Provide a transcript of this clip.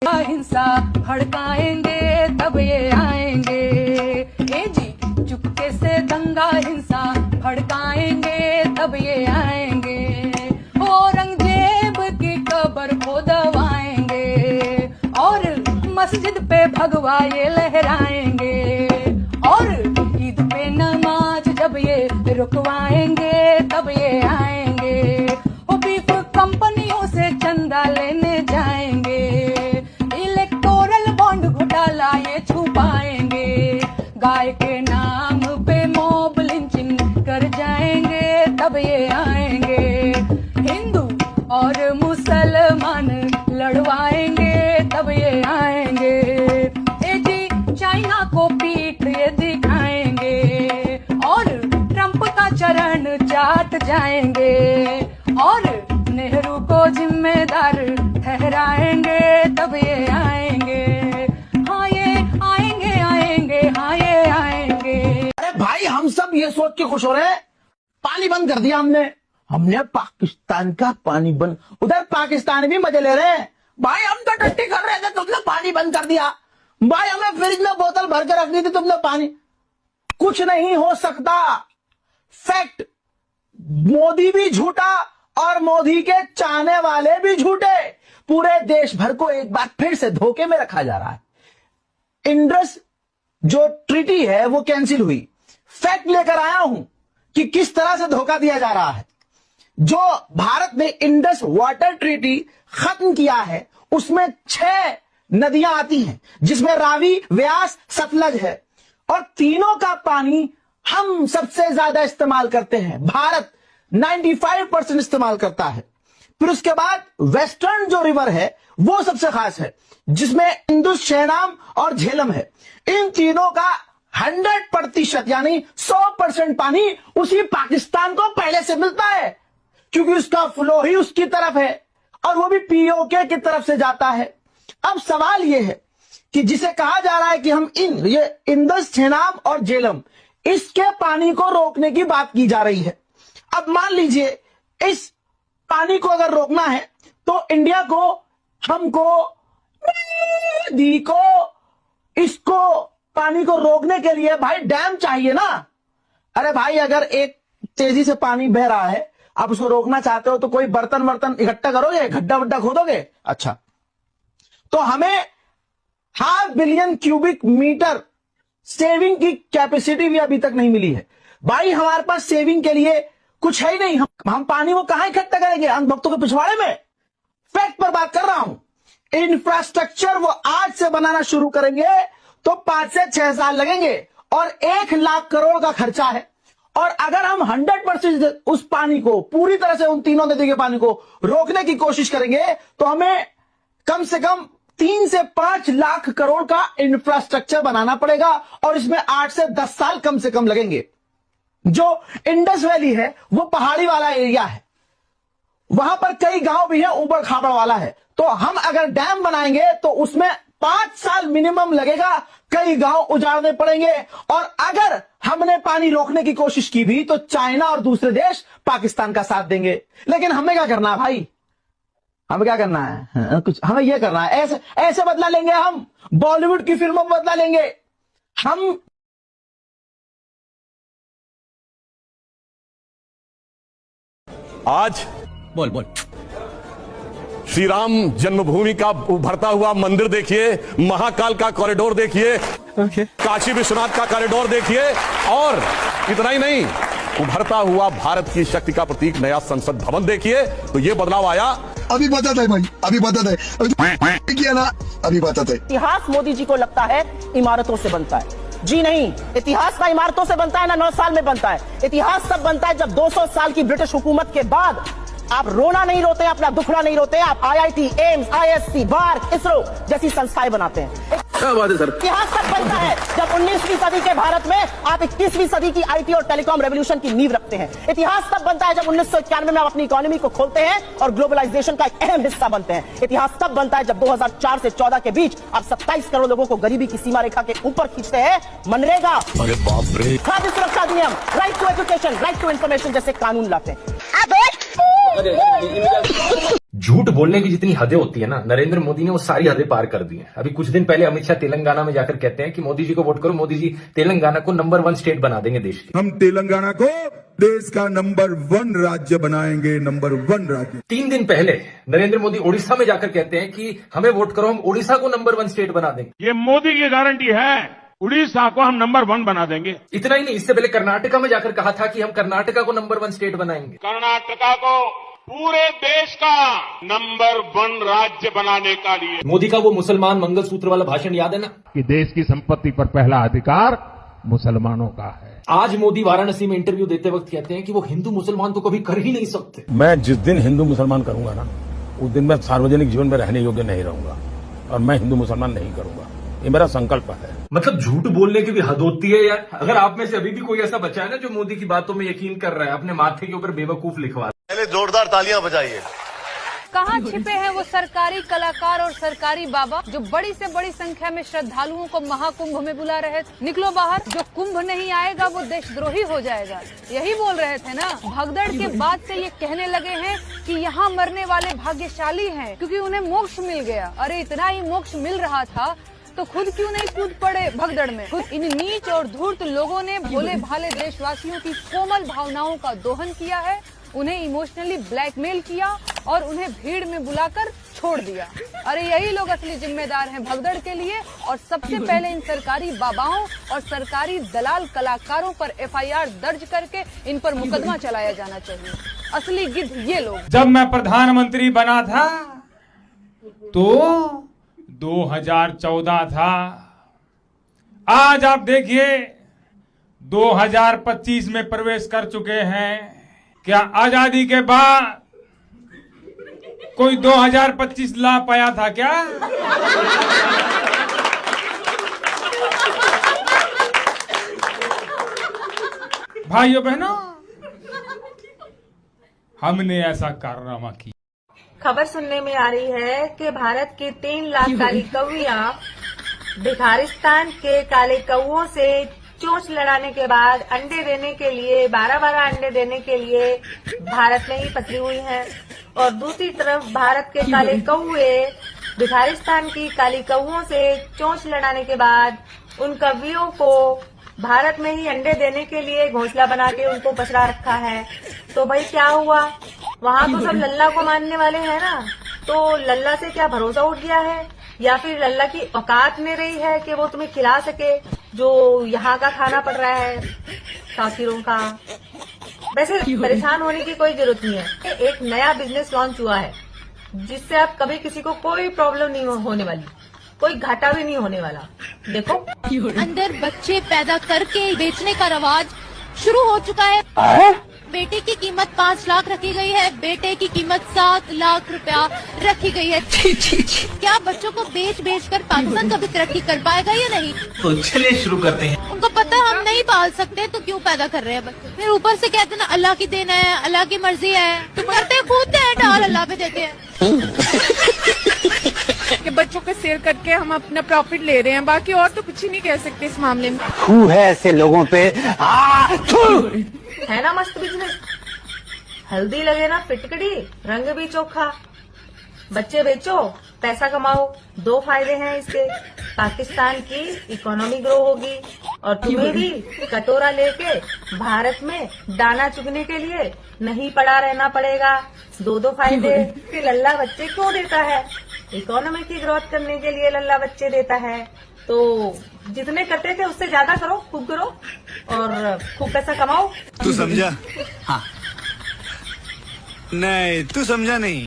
दंगा हिंसा भड़काएंगे तब ये आएंगे। ए जी चुपके से दंगा हिंसा भड़काएंगे तब ये आएंगे। औरंगजेब की कब्र खोदवाएंगे और मस्जिद पे भगवा ये लहराएंगे। और ईद पे नमाज जब ये रुकवाएंगे तब ये आएंगे। वो बीफ कंपनियों से चंदा लेने जाएंगे। इलेक्टोरल बॉन्ड घोटाला ये छुपाएंगे। गाय के नाम पे मॉब लिंचिंग कर जाएंगे तब ये आएंगे। हिंदू और मुसलमान लड़वाएंगे तब ये आएंगे। ए जी चाइना को पीठ ये दिखाएंगे और ट्रंप का चरण चाट जाएंगे। और नेहरू को जिम्मेदार ठहराएंगे तब ये आएंगे। हाँ ये आएंगे आएंगे हाँ ये आएंगे। अरे भाई हम सब ये सोच के खुश हो रहे हैं, पानी बंद कर दिया हमने पाकिस्तान का पानी बंद। उधर पाकिस्तान भी मजे ले रहे हैं। भाई हम तो टट्टी कर रहे थे, तुमने पानी बंद कर दिया। भाई हमें फ्रिज में बोतल भर के रखनी थी, तुमने पानी। कुछ नहीं हो सकता। फैक्ट, मोदी भी झूठा और मोदी के चाहने वाले भी झूठे। पूरे देश भर को एक बार फिर से धोखे में रखा जा रहा है। इंडस जो ट्रीटी है वो कैंसिल हुई। फैक्ट लेकर आया हूं कि किस तरह से धोखा दिया जा रहा है। जो भारत ने इंडस वाटर ट्रीटी खत्म किया है उसमें 6 नदियां आती हैं, जिसमें रावी, व्यास, सतलज है। और तीनों का पानी हम सबसे ज्यादा इस्तेमाल करते हैं। भारत 95% इस्तेमाल करता है। फिर उसके बाद वेस्टर्न जो रिवर है वो सबसे खास है, जिसमें इंदुस, शहनाम और झेलम है। इन तीनों का 100% यानी 100% पानी उसी पाकिस्तान को पहले से मिलता है, क्योंकि उसका फ्लो ही उसकी तरफ है और वो भी पीओके की तरफ से जाता है। अब सवाल ये है कि जिसे कहा जा रहा है कि हम ये इंदस, झेलम और झेलम, इसके पानी को रोकने की बात की जा रही है। अब मान लीजिए इस पानी को अगर रोकना है तो इंडिया को, हमको, दी को, इसको पानी को रोकने के लिए भाई डैम चाहिए ना। अरे भाई अगर एक तेजी से पानी बह रहा है, आप उसको रोकना चाहते हो तो कोई बर्तन इकट्ठा करोगे, गड्ढा वड्ढा खोदोगे? अच्छा, तो हमें 500 बिलियन क्यूबिक मीटर सेविंग की कैपेसिटी भी अभी तक नहीं मिली है। भाई हमारे पास सेविंग के लिए कुछ है ही नहीं। हम पानी वो कहां इकट्ठा करेंगे? अंधभक्तों के पिछवाड़े में। फैक्ट पर बात कर रहा हूं। इंफ्रास्ट्रक्चर वो आज से बनाना शुरू करेंगे तो 5 से 6 साल लगेंगे और 1 लाख करोड़ का खर्चा है। और अगर हम 100% उस पानी को पूरी तरह से, उन तीनों नदी के पानी को रोकने की कोशिश करेंगे तो हमें कम से कम 3 से 5 लाख करोड़ का इंफ्रास्ट्रक्चर बनाना पड़ेगा और इसमें 8 से 10 साल कम से कम लगेंगे। जो इंडस वैली है वो पहाड़ी वाला एरिया है, वहां पर कई गांव भी है, ऊबड़ खाबड़ वाला है। तो हम अगर डैम बनाएंगे तो उसमें 5 साल मिनिमम लगेगा, कई गांव उजाड़ने पड़ेंगे। और अगर हमने पानी रोकने की कोशिश की भी तो चाइना और दूसरे देश पाकिस्तान का साथ देंगे। लेकिन हमें क्या करना है भाई? हमें क्या करना है? कुछ हमें यह करना है, ऐसे बदला लेंगे हम, बॉलीवुड की फिल्मों में बदला लेंगे हम। आज बोल श्री राम जन्मभूमि का उभरता हुआ मंदिर देखिए, महाकाल का कॉरिडोर देखिए, काशी विश्वनाथ का कॉरिडोर देखिए, और इतना ही नहीं, उभरता हुआ भारत की शक्ति का प्रतीक नया संसद भवन देखिए। तो ये बदलाव आया। अभी बताता है भाई, अभी बताता है, किया ना, अभी बताता है। इतिहास मोदी जी को लगता है इमारतों से बनता है। जी नहीं, इतिहास का इमारतों से बनता है ना 9 साल में बनता है। इतिहास तब बनता है जब 200 साल की ब्रिटिश हुकूमत के बाद आप रोना नहीं रोते, अपना दुखड़ा नहीं रोते, आप IIT, एम्स, ISC, बार्क, इसरो जैसी संस्थाएं बनाते हैं। क्या बात है सर? इतिहास तब बनता है जब 19वीं सदी के भारत में आप 21वीं सदी की IT और टेलीकॉम रेवोल्यूशन की नींव रखते हैं। इतिहास तब बनता है जब 1991 में आप अपनी इकोनॉमी को खोलते हैं और ग्लोबलाइजेशन का एक अहम हिस्सा बनते हैं। इतिहास तब बनता है जब 2004 से 14 के बीच आप 27 करोड़ लोगों को गरीबी की सीमा रेखा के ऊपर खींचते हैं। मनरेगा, खाद्य सुरक्षा अधिनियम, right to education, right to information जैसे कानून लाते हैं। झूठ बोलने की जितनी हदें होती है ना, नरेंद्र मोदी ने वो सारी हदें पार कर दी हैं। अभी कुछ दिन पहले अमित शाह तेलंगाना में जाकर कहते हैं कि मोदी जी को वोट करो, मोदी जी तेलंगाना को नंबर 1 स्टेट बना देंगे देश की। हम तेलंगाना को देश का नंबर 1 राज्य बनाएंगे, नंबर 1 राज्य। 3 दिन पहले नरेंद्र मोदी ओडिशा में जाकर कहते हैं कि हमें वोट करो, हम ओडिशा को नंबर 1 स्टेट बना देंगे। ये मोदी की गारंटी है, उड़ीसा को हम नंबर 1 बना देंगे। इतना ही नहीं, इससे पहले कर्नाटका में जाकर कहा था कि हम कर्नाटका को नंबर 1 स्टेट बनाएंगे। कर्नाटका को पूरे देश का नंबर 1 राज्य बनाने का लिए। मोदी का वो मुसलमान मंगलसूत्र वाला भाषण याद है ना, कि देश की संपत्ति पर पहला अधिकार मुसलमानों का है। आज मोदी वाराणसी में इंटरव्यू देते वक्त कहते हैं कि वो हिंदू मुसलमान तो कभी कर ही नहीं सकते। मैं जिस दिन हिंदू मुसलमान करूंगा ना, उस दिन मैं सार्वजनिक जीवन में रहने योग्य नहीं रहूंगा, और मैं हिंदू मुसलमान नहीं करूंगा, ये मेरा संकल्प है। मतलब झूठ बोलने की भी हद होती है यार। अगर आप में से अभी भी कोई ऐसा बचा है ना जो मोदी की बातों में यकीन कर रहा है, अपने माथे के ऊपर बेवकूफ लिखवा। पहले जोरदार तालियां बजाइए। कहाँ छिपे हैं वो सरकारी कलाकार और सरकारी बाबा जो बड़ी से बड़ी संख्या में श्रद्धालुओं को महाकुंभ में बुला रहे थे? निकलो बाहर, जो कुंभ नहीं आएगा वो देशद्रोही हो जाएगा, यही बोल रहे थे ना। भगदड़ के बाद से ये कहने लगे हैं कि यहाँ मरने वाले भाग्यशाली हैं क्योंकि उन्हें मोक्ष मिल गया। अरे इतना ही मोक्ष मिल रहा था तो खुद क्यों नहीं कूद पड़े भगदड़ में? खुद इन नीच और धूर्त लोगों ने भोले भाले देशवासियों की कोमल भावनाओं का दोहन किया है, उन्हें इमोशनली ब्लैकमेल किया और उन्हें भीड़ में बुलाकर छोड़ दिया। अरे यही लोग असली जिम्मेदार हैं भगदड़ के लिए। और सबसे पहले इन सरकारी बाबाओं और सरकारी दलाल कलाकारों पर FIR दर्ज करके इन पर मुकदमा चलाया जाना चाहिए। असली गिद्ध ये लोग। जब मैं प्रधानमंत्री बना था तो 2014 था, आज आप देखिए 2025 में प्रवेश कर चुके हैं। क्या आजादी के बाद कोई 2025 ला पाया था क्या? भाइयों बहनों, हमने ऐसा कारनामा किया। खबर सुनने में आ रही है कि भारत की 3 लाख काली कौवियां भिखारिस्तान के काले कौओं से चोंच लड़ाने के बाद अंडे देने के लिए 12 अंडे देने के लिए भारत में ही पसरी हुई हैं। और दूसरी तरफ भारत के काले कौए भिखारिस्तान की काली कौओं से चोंच लड़ाने के बाद उन कौवियों को भारत में ही अंडे देने के लिए घोंसला बना के उनको पसरा रखा है। तो भाई क्या हुआ, वहाँ तो सब लल्ला को मानने वाले हैं ना, तो लल्ला से क्या भरोसा उठ गया है या फिर लल्ला की औकात में रही है कि वो तुम्हें खिला सके जो यहाँ का खाना पड़ रहा है काफिरों का। वैसे परेशान होने की कोई जरूरत नहीं है, एक नया बिजनेस लॉन्च हुआ है जिससे आप कभी किसी को कोई प्रॉब्लम नहीं होने वाली, कोई घाटा भी नहीं होने वाला। देखो अंदर बच्चे पैदा करके बेचने का रवाज शुरू हो चुका है। बेटे की कीमत 5 लाख रखी गई है, बेटे की कीमत 7 लाख रुपया रखी गई है। क्या बच्चों को बेच कर पाकिस्तान कभी तरक्की कर पाएगा या नहीं? तो चलिए शुरू करते हैं। उनको पता है हम नहीं पाल सकते तो क्यों पैदा कर रहे हैं बच्चे? फिर ऊपर से कहते हैं ना अल्लाह की देन है, अल्लाह की मर्जी है, तो करते खुद हैं, डाल अल्लाह पे देते हैं। कि बच्चों का सेल करके हम अपना प्रॉफिट ले रहे हैं, बाकी और तो कुछ ही नहीं कह सकते इस मामले में। थू है ऐसे लोगों पे। है ना मस्त बिजनेस, हल्दी लगे ना फिटकड़ी, रंग भी चोखा, बच्चे बेचो पैसा कमाओ। 2 फायदे हैं इसके, पाकिस्तान की इकोनॉमी ग्रो होगी और तुम्हें भी कटोरा लेके भारत में दाना चुगने के लिए नहीं पड़ा रहना पड़ेगा। 2 फायदे। कि लल्ला बच्चे क्यों देता है? इकोनॉमी की ग्रोथ करने के लिए लल्ला बच्चे देता है। तो जितने करते थे उससे ज्यादा करो, खूब करो और खूब पैसा कमाओ। तू समझा? हाँ। नहीं, तू समझा नहीं।